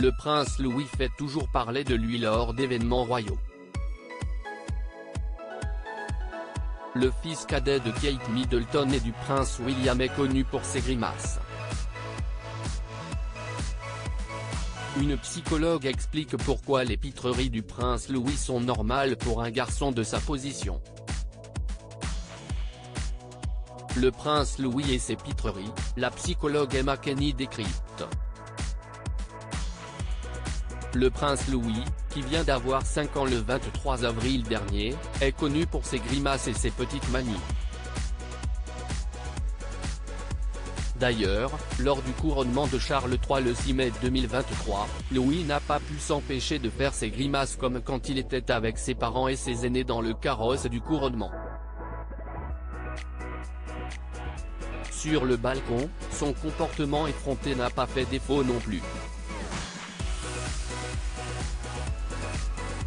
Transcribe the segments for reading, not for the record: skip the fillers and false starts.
le prince Louis fait toujours parler de lui lors d'événements royaux. Le fils cadet de Kate Middleton et du prince William est connu pour ses grimaces. Une psychologue explique pourquoi les pitreries du prince Louis sont normales pour un garçon de sa position. Le prince Louis et ses pitreries, la psychologue Emma Kenny décrypte. Le prince Louis, qui vient d'avoir 5 ans le 23 avril dernier, est connu pour ses grimaces et ses petites manies. D'ailleurs, lors du couronnement de Charles III le 6 mai 2023, Louis n'a pas pu s'empêcher de faire ses grimaces comme quand il était avec ses parents et ses aînés dans le carrosse du couronnement. Sur le balcon, son comportement effronté n'a pas fait défaut non plus.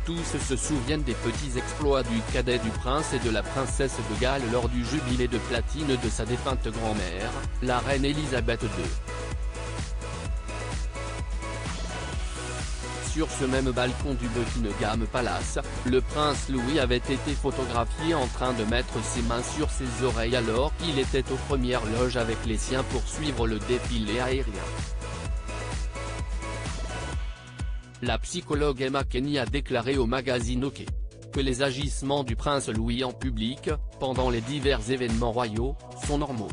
Tous se souviennent des petits exploits du cadet du prince et de la princesse de Galles lors du jubilé de platine de sa défunte grand-mère, la reine Elisabeth II. Sur ce même balcon du Buckingham Palace, le prince Louis avait été photographié en train de mettre ses mains sur ses oreilles alors qu'il était aux premières loges avec les siens pour suivre le défilé aérien. La psychologue Emma Kenny a déclaré au magazine OK que les agissements du prince Louis en public, pendant les divers événements royaux, sont normaux.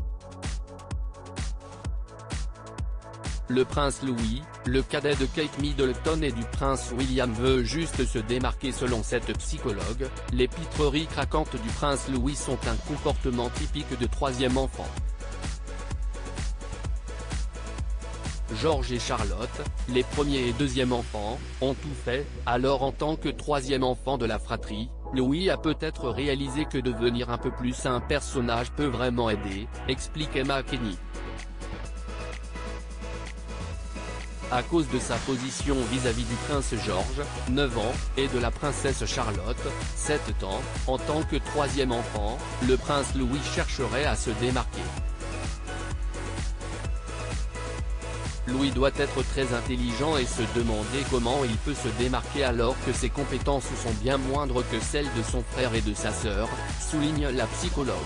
Le prince Louis, le cadet de Kate Middleton et du prince William veut juste se démarquer selon cette psychologue. Les pitreries craquantes du prince Louis sont un comportement typique de troisième enfant. George et Charlotte, les premier et deuxième enfants, ont tout fait, alors en tant que troisième enfant de la fratrie, Louis a peut-être réalisé que devenir un peu plus un personnage peut vraiment aider, explique Emma Kenny. À cause de sa position vis-à-vis du prince George, 9 ans, et de la princesse Charlotte, 7 ans, en tant que troisième enfant, le prince Louis chercherait à se démarquer. Louis doit être très intelligent et se demander comment il peut se démarquer alors que ses compétences sont bien moindres que celles de son frère et de sa sœur, souligne la psychologue.